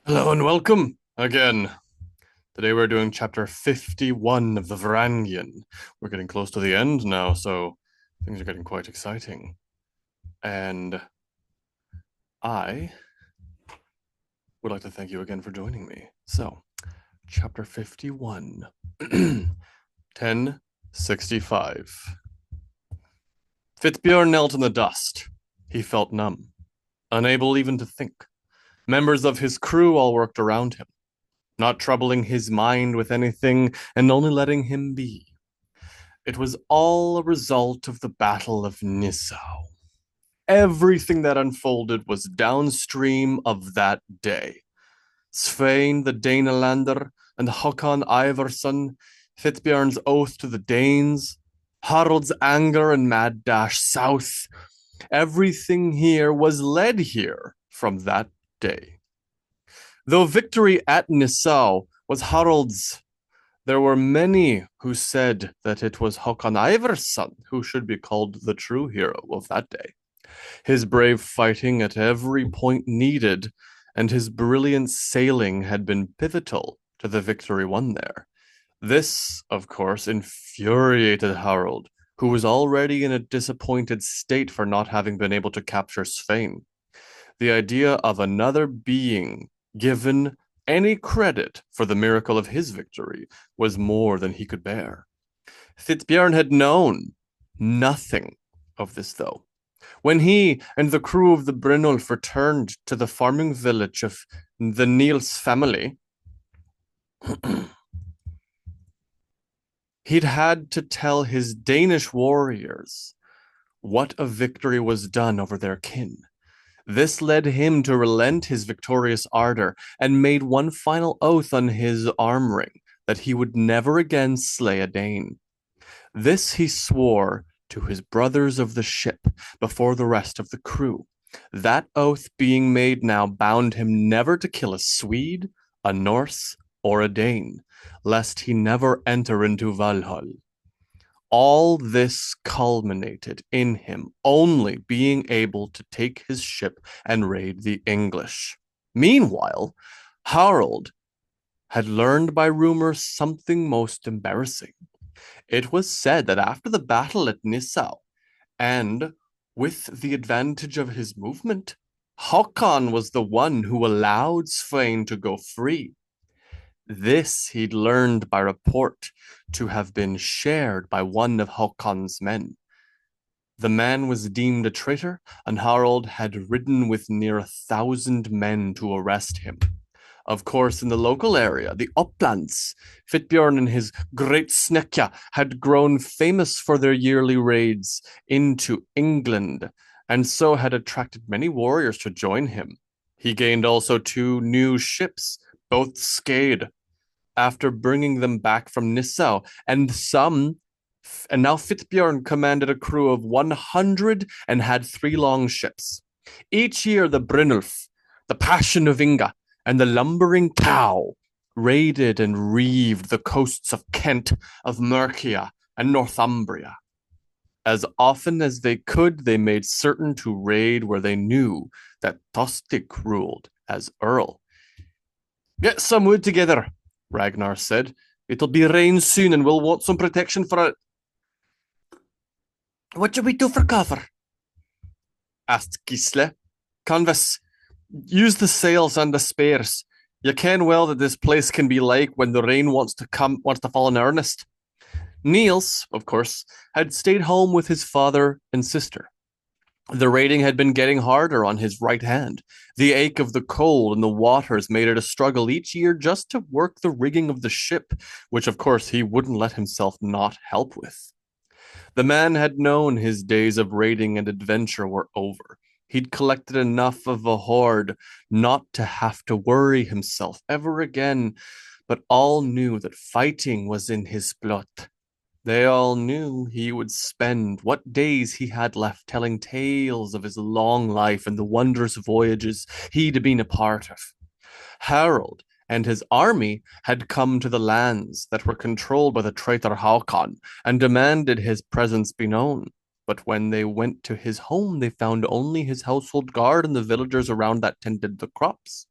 Hello and welcome again. Today we're doing chapter 51 of the Varangian. We're getting close to the end now, so things are getting quite exciting. And I would like to thank you again for joining me. So, chapter 51, 1065. Fitbjorn knelt in the dust. He felt numb, unable even to think. Members of his crew all worked around him, not troubling his mind with anything and only letting him be. It was all a result of the Battle of Nissau. Everything that unfolded was downstream of that day. Svein the Danelander and Håkon Ivarsson, Fitbjorn's oath to the Danes, Harald's anger and mad dash south. Everything here was led here from that day. Though victory at Nissau was Harald's, there were many who said that it was Håkon Ivarsson who should be called the true hero of that day. His brave fighting at every point needed, and his brilliant sailing had been pivotal to the victory won there. This, of course, infuriated Harold, who was already in a disappointed state for not having been able to capture Svein. The idea of another being given any credit for the miracle of his victory was more than he could bear. Fitbjorn had known nothing of this, though. When he and the crew of the Brynolf returned to the farming village of the Niels family, he'd had to tell his Danish warriors what a victory was done over their kin. This led him to relent his victorious ardor and made one final oath on his arm ring that he would never again slay a Dane. This he swore to his brothers of the ship before the rest of the crew. That oath being made now bound him never to kill a Swede, a Norse, or a Dane, lest he never enter into Valhall. All this culminated in him only being able to take his ship and raid the English. Meanwhile, Harold had learned by rumor something most embarrassing. It was said that after the battle at Nissau, and with the advantage of his movement, Håkon was the one who allowed Svein to go free. This he'd learned by report to have been shared by one of Håkon's men. The man was deemed a traitor, and Harald had ridden with near 1,000 men to arrest him. Of course, in the local area, the Uplands, Fitbjorn and his great Snekja had grown famous for their yearly raids into England, and so had attracted many warriors to join him. He gained also 2 new ships, both Skade, after bringing them back from Nissau, and now Fitbjorn commanded a crew of 100 and had 3 long ships. Each year, the Brynulf, the Passion of Inga, and the Lumbering Cow raided and reaved the coasts of Kent, of Mercia, and Northumbria. As often as they could, they made certain to raid where they knew that Tostig ruled as Earl. Get some wood together, Ragnar said. It'll be rain soon and we'll want some protection for it. What should we do for cover? Asked Gisle. Canvas. Use the sails and the spears. You ken well that this place can be like when the rain wants to fall in earnest. Niels, of course, had stayed home with his father and sister. The raiding had been getting harder on his right hand. The ache of the cold and the waters made it a struggle each year just to work the rigging of the ship, which of course he wouldn't let himself not help with. The man had known his days of raiding and adventure were over. He'd collected enough of a hoard not to have to worry himself ever again, but all knew that fighting was in his blood. They all knew he would spend what days he had left telling tales of his long life and the wondrous voyages he'd been a part of. Harold and his army had come to the lands that were controlled by the traitor Håkon and demanded his presence be known. But when they went to his home, they found only his household guard and the villagers around that tended the crops.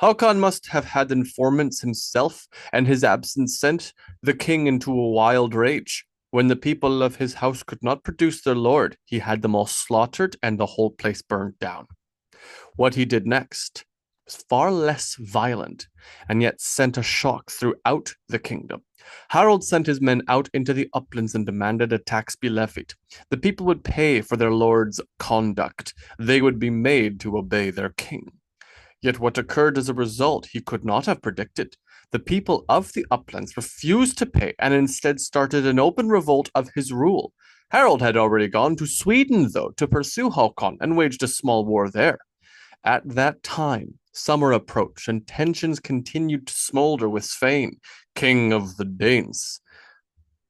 Hakon must have had informants himself, and his absence sent the king into a wild rage. When the people of his house could not produce their lord, he had them all slaughtered and the whole place burned down. What he did next was far less violent, and yet sent a shock throughout the kingdom. Harold sent his men out into the uplands and demanded a tax be levied. The people would pay for their lord's conduct. They would be made to obey their king. Yet what occurred as a result he could not have predicted. The people of the uplands refused to pay and instead started an open revolt of his rule. Harold had already gone to Sweden, though, to pursue Hakon and waged a small war there. At that time, summer approached and tensions continued to smolder with Svein, king of the Danes.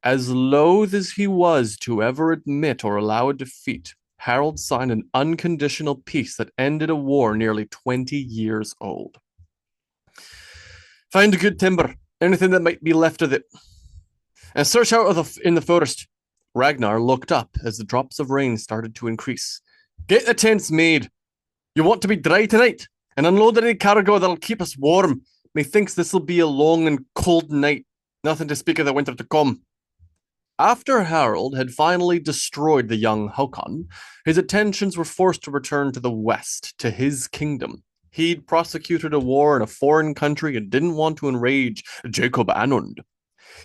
As loath as he was to ever admit or allow a defeat, Harold signed an unconditional peace that ended a war nearly 20 years old. Find good timber, anything that might be left of it, and search out in the forest. Ragnar looked up as the drops of rain started to increase. Get the tents made. You want to be dry tonight, and unload any cargo that'll keep us warm. Methinks this'll be a long and cold night. Nothing to speak of the winter to come. After Harold had finally destroyed the young Hakon, his attentions were forced to return to the west, to his kingdom. He'd prosecuted a war in a foreign country and didn't want to enrage Jacob Anund.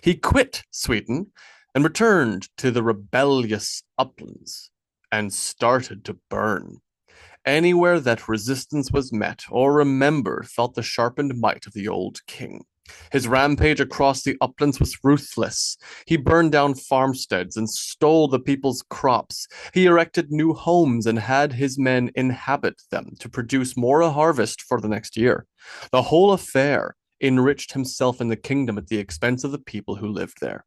He quit Sweden and returned to the rebellious uplands and started to burn. Anywhere that resistance was met or remembered felt the sharpened might of the old king. His rampage across the uplands was ruthless. He burned down farmsteads and stole the people's crops. He erected new homes and had his men inhabit them to produce more a harvest for the next year. The whole affair enriched himself and the kingdom at the expense of the people who lived there.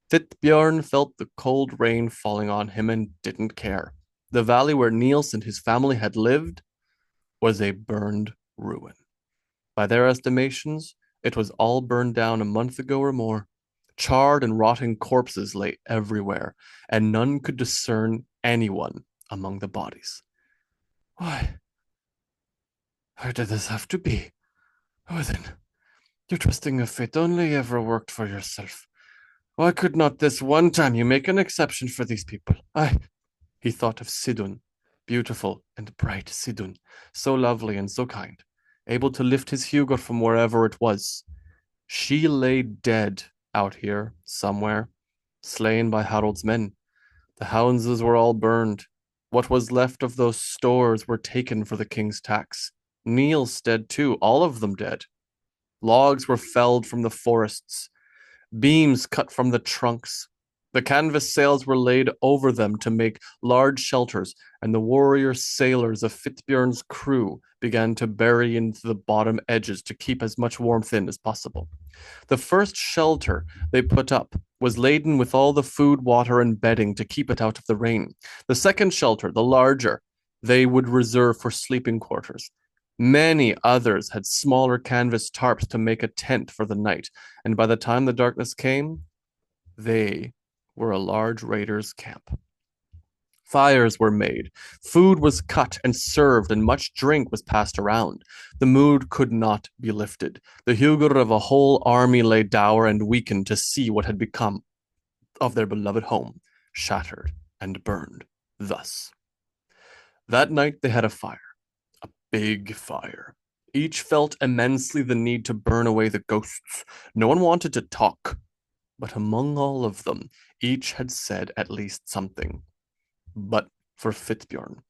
Thitbjorn felt the cold rain falling on him and didn't care. The valley where Niels and his family had lived was a burned ruin. By their estimations, it was all burned down a month ago or more. Charred and rotting corpses lay everywhere, and none could discern anyone among the bodies. Why? Why did this have to be? Odin, your trusting of fate only ever worked for yourself. Why could not this one time you make an exception for these people? He thought of Sidun, beautiful and bright Sidun, so lovely and so kind, able to lift his Hugo from wherever it was. She lay dead out here, somewhere, slain by Harold's men. The houses were all burned. What was left of those stores were taken for the king's tax. Niels dead too, all of them dead. Logs were felled from the forests, beams cut from the trunks. The canvas sails were laid over them to make large shelters, and the warrior sailors of Fitbjorn's crew began to bury into the bottom edges to keep as much warmth in as possible. The first shelter they put up was laden with all the food, water, and bedding to keep it out of the rain. The second shelter, the larger, they would reserve for sleeping quarters. Many others had smaller canvas tarps to make a tent for the night, and by the time the darkness came, they were a large raiders' camp. Fires were made, food was cut and served, and much drink was passed around. The mood could not be lifted. The Hugur of a whole army lay dour and weakened to see what had become of their beloved home, shattered and burned thus. That night they had a fire, a big fire. Each felt immensely the need to burn away the ghosts. No one wanted to talk, but among all of them, each had said at least something. But for Fitbjorn,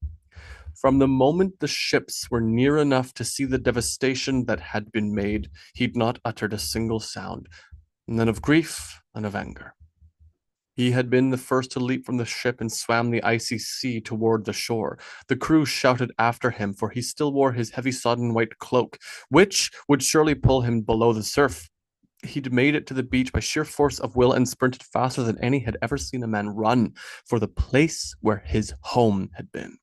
from the moment the ships were near enough to see the devastation that had been made, he'd not uttered a single sound, none of grief, none of anger. He had been the first to leap from the ship and swam the icy sea toward the shore. The crew shouted after him, for he still wore his heavy sodden white cloak, which would surely pull him below the surf. He'd made it to the beach by sheer force of will and sprinted faster than any had ever seen a man run for the place where his home had been.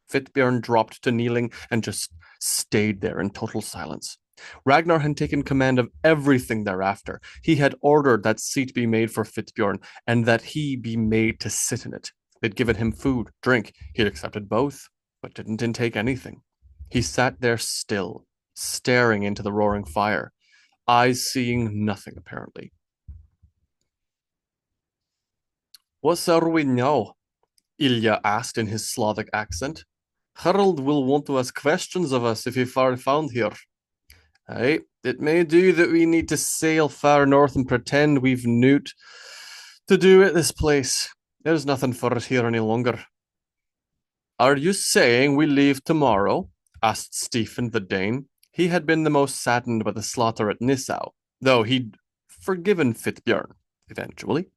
Fitbjorn dropped to kneeling and just stayed there in total silence. Ragnar had taken command of everything thereafter. He had ordered that seat be made for Fitbjorn and that he be made to sit in it. They'd given him food, drink. He'd accepted both, but didn't intake anything. He sat there still, staring into the roaring fire, eyes seeing nothing apparently. What are we now? Ilya asked in his Slavic accent. Harold will want to ask questions of us if we are found here. Aye, it may do that we need to sail far north and pretend we've newt to do at this place. There's nothing for us here any longer. Are you saying we leave tomorrow? Asked Stephen the Dane. He had been the most saddened by the slaughter at Nissau, though he'd forgiven Fitbjorn eventually.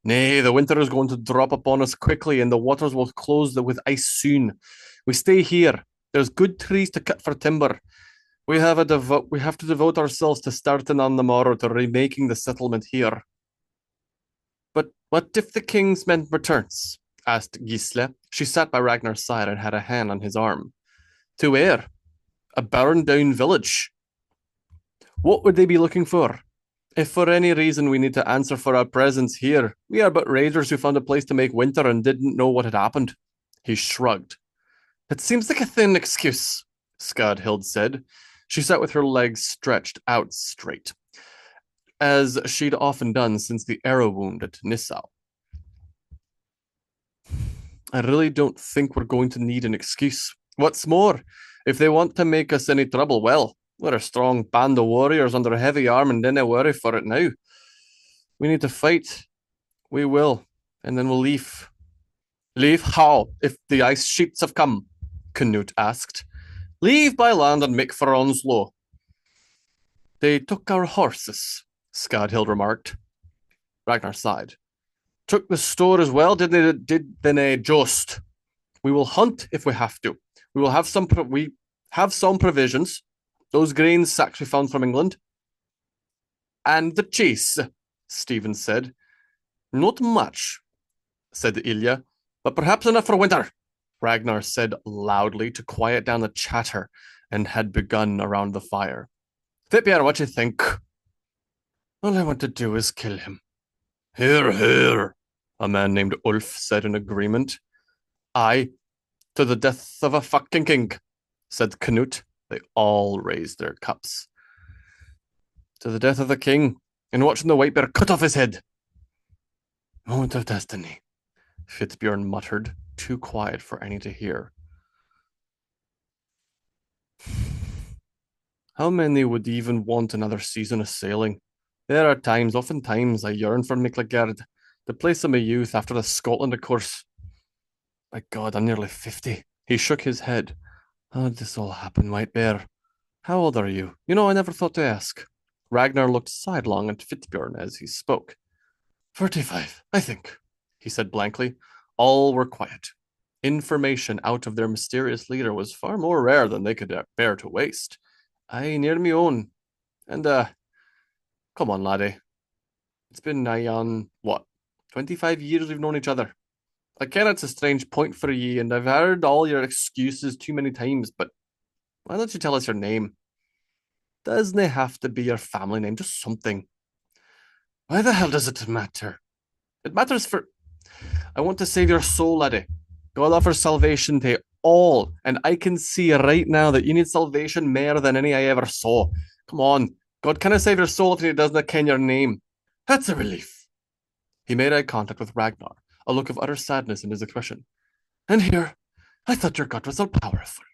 Nay, the winter is going to drop upon us quickly, and the waters will close with ice soon. We stay here. There's good trees to cut for timber. We have to devote ourselves to starting on the morrow to remaking the settlement here. But what if the king's men returns? Asked Gisle. She sat by Ragnar's side and had a hand on his arm. To where? A burned down village. What would they be looking for? If for any reason we need to answer for our presence here, we are but raiders who found a place to make winter and didn't know what had happened. He shrugged. It seems like a thin excuse, Skadhild said. She sat with her legs stretched out straight, as she'd often done since the arrow wound at Nissau. I really don't think we're going to need an excuse. What's more, if they want to make us any trouble, well, we're a strong band of warriors under heavy arm and dinna worry for it now. We need to fight. We will, and then we'll leave. Leave how, if the ice sheets have come? Canute asked. Leave by land and make for Onslow. They took our horses, Skadhild remarked. Ragnar sighed. Took the store as well, did they just? We will hunt if we have to. We will have some provisions, those grain sacks we found from England. And the cheese, Stephen said. Not much, said Ilya, but perhaps enough for winter, Ragnar said loudly to quiet down the chatter and had begun around the fire. Fitbjorn, what you think? All I want to do is kill him. Hear, hear, a man named Ulf said in agreement. Aye, to the death of a fucking king, said Canute. They all raised their cups. To the death of the king, and watching the white bear cut off his head. Moment of destiny, Fitbjorn muttered, too quiet for any to hear. How many would even want another season of sailing? There are times, oftentimes, I yearn for Miklagard, the place of my youth after the Scotland, of course. My God, I'm nearly 50. He shook his head. How did this all happen, White Bear? How old are you? You know, I never thought to ask. Ragnar looked sidelong at Fitbjorn as he spoke. 45, I think, he said blankly. All were quiet. Information out of their mysterious leader was far more rare than they could bear to waste. I near me own. And, come on, laddie. It's been nigh on, what, 25 years we've known each other. I ken it's a strange point for ye, and I've heard all your excuses too many times, but why don't you tell us your name? Doesn't it have to be your family name? Just something. Why the hell does it matter? It matters for... I want to save your soul, laddie. God offers salvation to all, and I can see right now that you need salvation more than any I ever saw. Come on, God canna save your soul if he doesn't ken your name. That's a relief. He made eye contact with Ragnar, a look of utter sadness in his expression. And here, I thought your God was all powerful.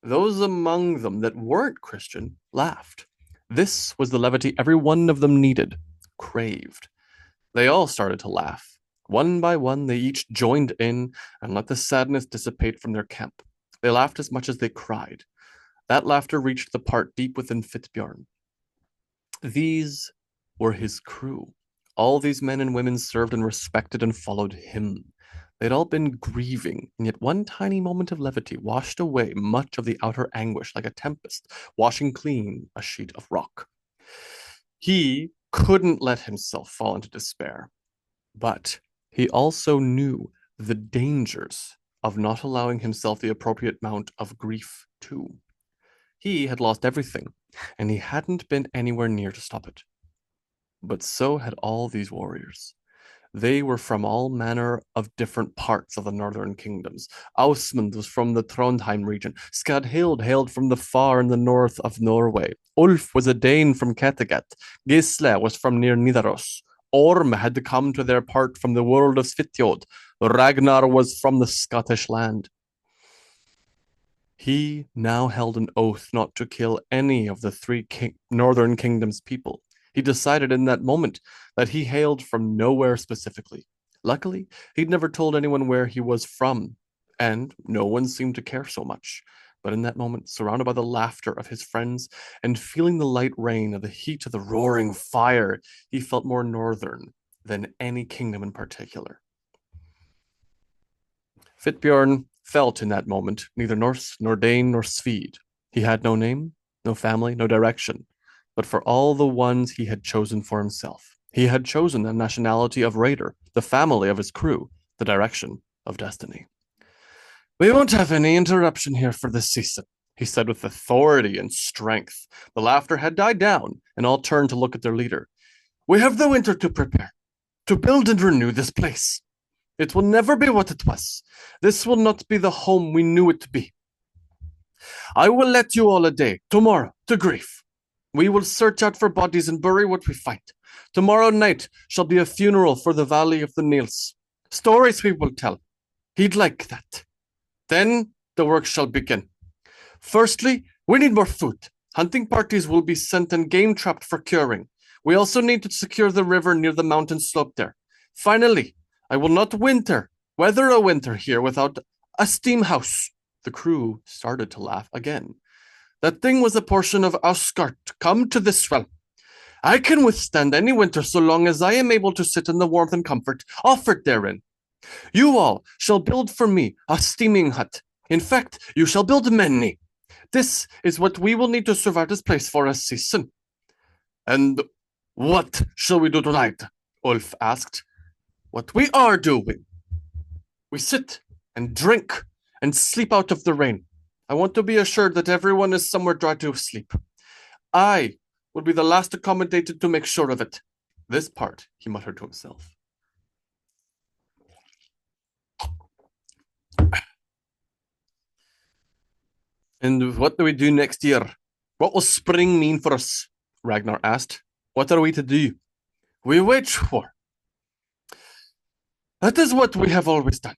Those among them that weren't Christian laughed. This was the levity every one of them needed, craved. They all started to laugh. One by one, they each joined in and let the sadness dissipate from their camp. They laughed as much as they cried. That laughter reached the part deep within Fitbjorn. These were his crew. All these men and women served and respected and followed him. They'd all been grieving, and yet one tiny moment of levity washed away much of the outer anguish like a tempest, washing clean a sheet of rock. He couldn't let himself fall into despair, but he also knew the dangers of not allowing himself the appropriate amount of grief, too. He had lost everything, and he hadn't been anywhere near to stop it. But so had all these warriors. They were from all manner of different parts of the northern kingdoms. Ausmund was from the Trondheim region. Skadhild hailed from the far in the north of Norway. Ulf was a Dane from Kattegat. Gisle was from near Nidaros. Orm had come to their part from the world of Svitjod. Ragnar was from the Scottish land. He now held an oath not to kill any of the three northern kingdoms' people. He decided in that moment that he hailed from nowhere specifically. Luckily, he'd never told anyone where he was from, and no one seemed to care so much. But in that moment, surrounded by the laughter of his friends and feeling the light rain of the heat of the roaring fire, he felt more northern than any kingdom in particular. Fitbjorn felt in that moment neither Norse, nor Dane, nor Swede. He had no name, no family, no direction. But for all the ones he had chosen for himself, he had chosen the nationality of Raider, the family of his crew, the direction of destiny. We won't have any interruption here for this season, he said with authority and strength. The laughter had died down, and all turned to look at their leader. We have the winter to prepare, to build and renew this place. It will never be what it was. This will not be the home we knew it to be. I will let you all a day, tomorrow, to grief. We will search out for bodies and bury what we find. Tomorrow night shall be a funeral for the valley of the Niels. Stories we will tell. He'd like that. Then the work shall begin. Firstly, we need more food. Hunting parties will be sent and game trapped for curing. We also need to secure the river near the mountain slope there. Finally, I will not weather a winter here without a steam house. The crew started to laugh again. That thing was a portion of Ausgard, come to this well. I can withstand any winter so long as I am able to sit in the warmth and comfort offered therein. You all shall build for me a steaming hut. In fact, you shall build many. This is what we will need to survive this place for a season. And what shall we do tonight? Ulf asked. What we are doing. We sit and drink and sleep out of the rain. I want to be assured that everyone is somewhere dry to sleep. I will be the last accommodated to make sure of it. This part, he muttered to himself. And what do we do next year? What will spring mean for us? Ragnar asked. What are we to do? We wage war. That is what we have always done.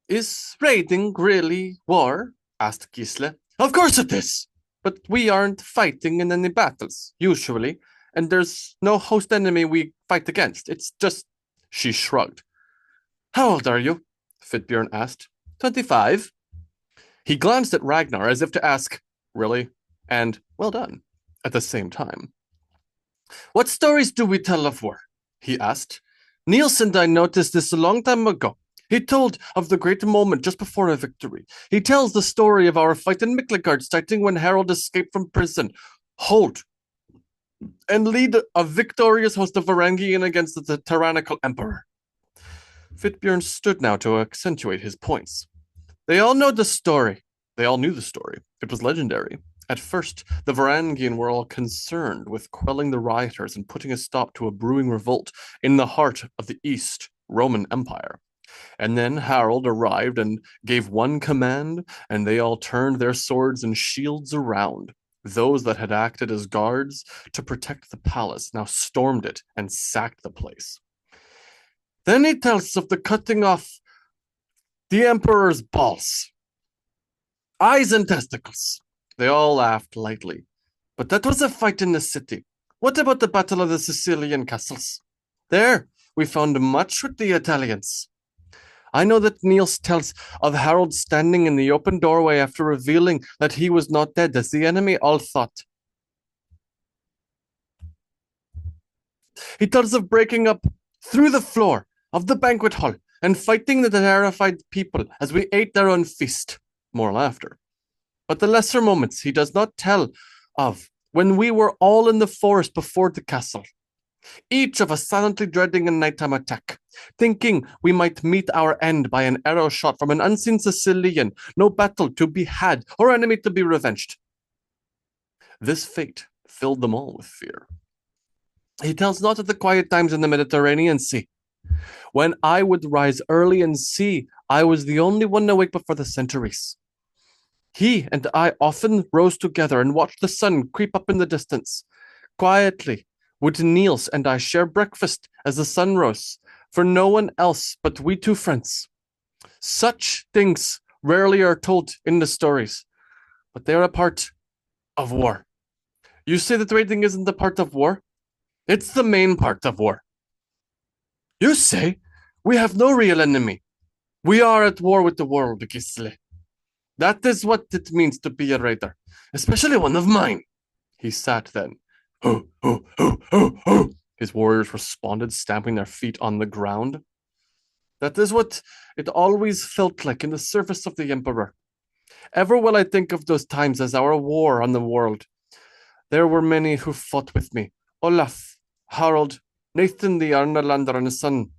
Is raiding really war? Asked Gisle. Of course it is. But we aren't fighting in any battles, usually, and there's no host enemy we fight against. It's just... She shrugged. How old are you? Fitbjorn asked. 25. He glanced at Ragnar as if to ask, really? And, well done, at the same time. What stories do we tell of war? He asked. Niels and I noticed this a long time ago. He told of the great moment just before a victory. He tells the story of our fight in Miklagard, starting when Harold escaped from prison. Hold and lead a victorious host of Varangian against the tyrannical emperor. Fitbjorn stood now to accentuate his points. They all know the story. They all knew the story. It was legendary. At first, the Varangian were all concerned with quelling the rioters and putting a stop to a brewing revolt in the heart of the East Roman Empire. And then Harold arrived and gave one command, and they all turned their swords and shields around. Those that had acted as guards to protect the palace now stormed it and sacked the place. Then he tells of the cutting off the emperor's balls, eyes and testicles. They all laughed lightly. But that was a fight in the city. What about the Battle of the Sicilian Castles? There, we found much with the Italians. I know that Niels tells of Harold standing in the open doorway after revealing that he was not dead, as the enemy all thought. He tells of breaking up through the floor of the banquet hall and fighting the terrified people as we ate their own feast. More laughter. But the lesser moments he does not tell of, when we were all in the forest before the castle, each of us silently dreading a nighttime attack, thinking we might meet our end by an arrow shot from an unseen Sicilian, no battle to be had or enemy to be revenged. This fate filled them all with fear. He tells not of the quiet times in the Mediterranean Sea. When I would rise early and see, I was the only one awake before the centuries. He and I often rose together and watched the sun creep up in the distance. Quietly would Niels and I share breakfast as the sun rose, for no one else but we two friends. Such things rarely are told in the stories, but they are a part of war. You say that raiding isn't a part of war? It's the main part of war. You say we have no real enemy. We are at war with the world, Gisle. That is what it means to be a raider, especially one of mine. He sat then. Ho, ho, ho, ho, ho. His warriors responded, stamping their feet on the ground. That is what it always felt like in the service of the Emperor. Ever will I think of those times as our war on the world. There were many who fought with me. Olaf, Harold, Nathan the Arnalander and his son,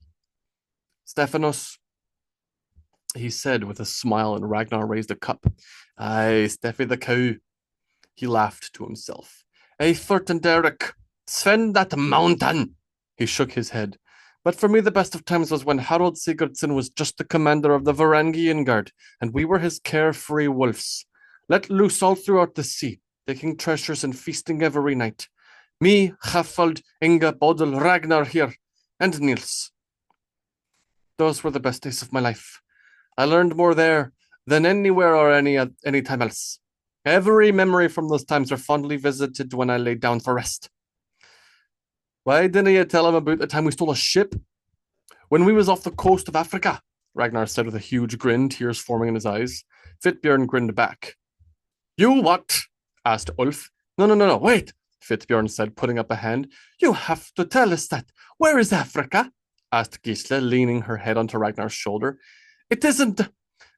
Stephanos, he said with a smile, and Ragnar raised a cup. Aye, Steffi the cow. He laughed to himself. Eifert and Derek, Sven that mountain. He shook his head. But for me, the best of times was when Harold Sigurdsson was just the commander of the Varangian Guard, and we were his carefree wolves, let loose all throughout the sea, taking treasures and feasting every night. Me, Hafald, Inga, Bodil, Ragnar here, and Niels. Those were the best days of my life. I learned more there than anywhere or any time else. Every memory from those times are fondly visited when I lay down for rest. Why didn't you tell him about the time we stole a ship? When we was off the coast of Africa, Ragnar said with a huge grin, tears forming in his eyes. Fitbjorn grinned back. You what? Asked Ulf. No, wait, Fitbjorn said, putting up a hand. You have to tell us that. Where is Africa? Asked Gisle, leaning her head onto Ragnar's shoulder. It isn't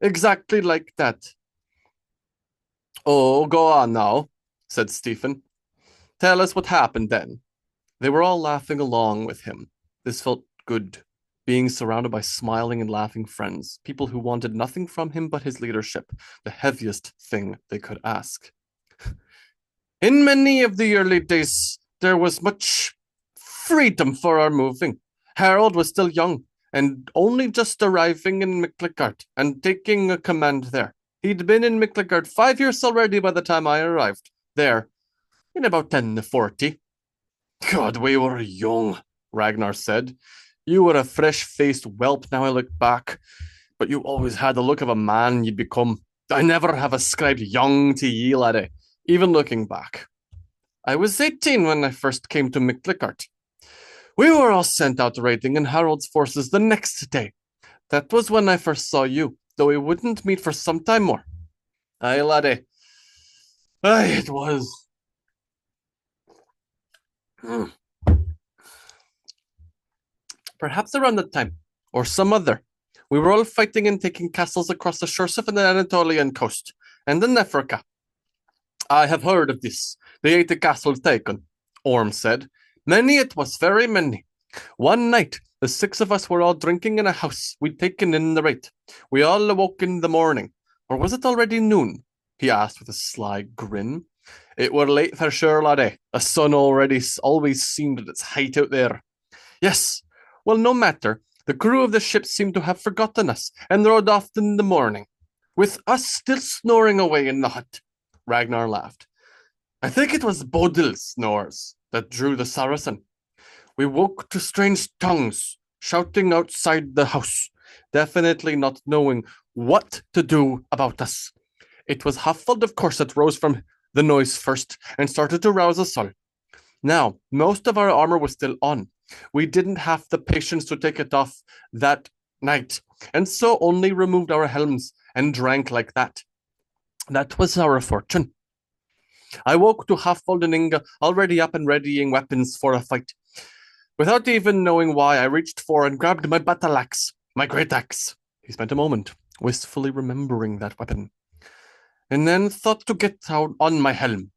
exactly like that. Oh, go on now, said Stephen. Tell us what happened then. They were all laughing along with him. This felt good, being surrounded by smiling and laughing friends, people who wanted nothing from him but his leadership, the heaviest thing they could ask. In many of the early days, there was much freedom for our moving. Harold was still young and only just arriving in Miklagard and taking a command there. He'd been in Miklagard 5 years already by the time I arrived there, in about 1040. God, we were young, Ragnar said. You were a fresh-faced whelp now I look back, but you always had the look of a man you'd become. I never have ascribed young to ye, laddie, even looking back. I was 18 when I first came to Miklagard. We were all sent out raiding in Harold's forces the next day. That was when I first saw you, though we wouldn't meet for some time more. Aye, laddie. Aye, it was. Perhaps around that time, or some other. We were all fighting and taking castles across the shores of the Anatolian coast, and in Africa. I have heard of this. The 80 castles taken, Orm said. Many it was, very many. One night, the 6 of us were all drinking in a house we'd taken in the raid. We all awoke in the morning. Or was it already noon? He asked with a sly grin. It were late for sure, laddie. The sun already always seemed at its height out there. Yes, well, no matter. The crew of the ship seemed to have forgotten us and rode off in the morning, with us still snoring away in the hut. Ragnar laughed. I think it was Bodil's snores that drew the Saracen. We woke to strange tongues, shouting outside the house, definitely not knowing what to do about us. It was Hafald, of course, that rose from the noise first and started to rouse us all. Now, most of our armor was still on. We didn't have the patience to take it off that night, and so only removed our helms and drank like that. That was our fortune. I woke to Hafald and Inga already up and readying weapons for a fight. Without even knowing why, I reached for and grabbed my battle axe, my great axe. He spent a moment, wistfully remembering that weapon, and then thought to get out on my helm.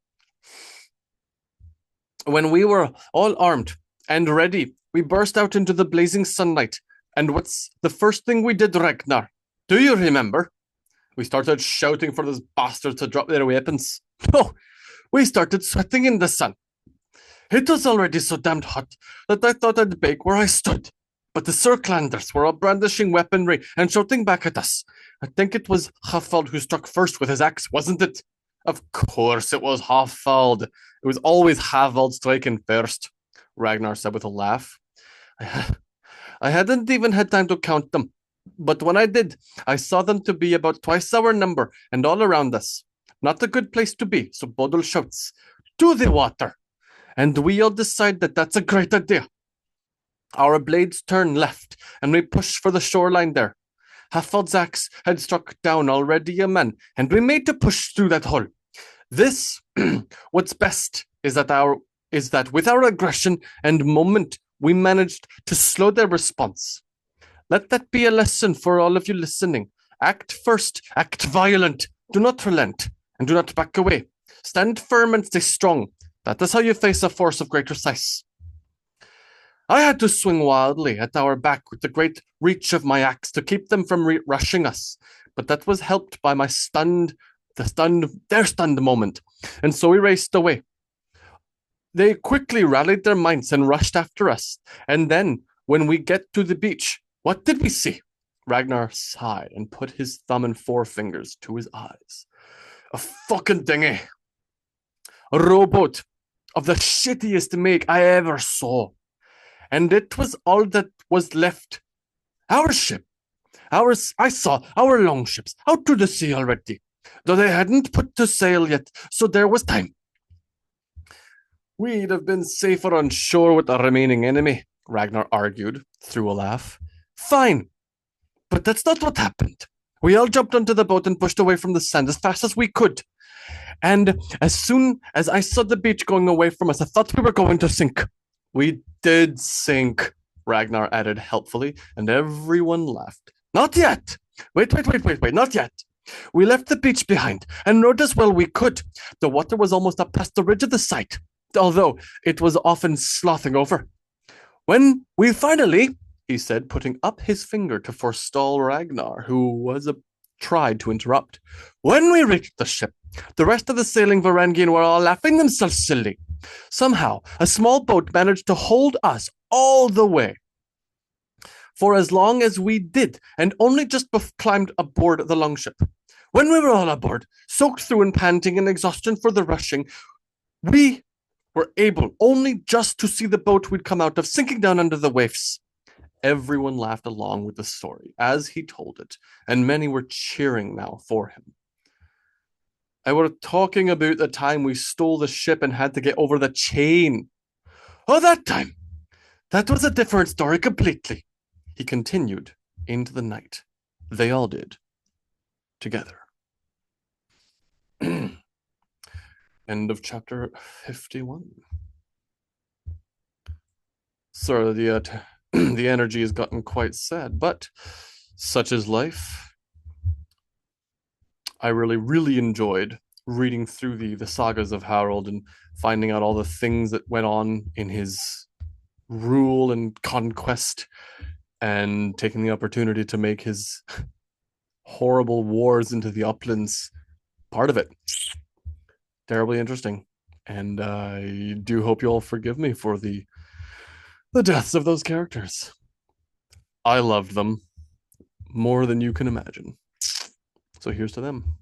When we were all armed and ready, we burst out into the blazing sunlight. And what's the first thing we did, Ragnar? Do you remember? We started shouting for those bastards to drop their weapons. No, we started sweating in the sun. It was already so damned hot that I thought I'd bake where I stood. But the Surklanders were all brandishing weaponry and shouting back at us. I think it was Hafald who struck first with his axe, wasn't it? Of course it was Hafald. It was always Hafald striking first, Ragnar said with a laugh. I hadn't even had time to count them. But when I did, I saw them to be about twice our number and all around us. Not a good place to be, so Bodil shouts, "To the water!" And we all decide that that's a great idea. Our blades turn left, and we push for the shoreline there. Hafald's axe had struck down already a man, and we made to push through that hole. This, what's best, is that with our aggression and moment, we managed to slow their response. Let that be a lesson for all of you listening. Act first, act violent, do not relent, and do not back away. Stand firm and stay strong. That is how you face a force of greater size. I had to swing wildly at our back with the great reach of my axe to keep them from rushing us, but that was helped by their stunned moment, and so we raced away. They quickly rallied their minds and rushed after us, and then, when we get to the beach, what did we see? Ragnar sighed and put his thumb and forefingers to his eyes. A fucking dinghy. A rowboat of the shittiest make I ever saw. And it was all that was left. Our ship. I saw our longships out to the sea already, though they hadn't put to sail yet, so there was time. We'd have been safer on shore with the remaining enemy, Ragnar argued, through a laugh. Fine, but that's not what happened. We all jumped onto the boat and pushed away from the sand as fast as we could. And as soon as I saw the beach going away from us, I thought we were going to sink. We did sink, Ragnar added helpfully, and everyone laughed. Not yet. Wait, not yet. We left the beach behind and rowed as well we could. The water was almost up past the ridge of the site, although it was often sloughing over. When we finally, he said, putting up his finger to forestall Ragnar, who tried to interrupt. When we reached the ship, the rest of the sailing Varangian were all laughing themselves silly. Somehow, a small boat managed to hold us all the way for as long as we did, and only just climbed aboard the longship. When we were all aboard, soaked through and panting in exhaustion for the rushing, we were able only just to see the boat we'd come out of sinking down under the waves. Everyone laughed along with the story as he told it, and many were cheering now for him. I were talking about the time we stole the ship and had to get over the chain. Oh, that time! That was a different story completely. He continued into the night. They all did. Together. End of chapter 51. Sorry, the energy has gotten quite sad, but such is life. I really enjoyed reading through the sagas of Harold and finding out all the things that went on in his rule and conquest, and taking the opportunity to make his horrible wars into the uplands part of it. Terribly interesting. And I do hope you all forgive me for the deaths of those characters. I loved them more than you can imagine. So here's to them.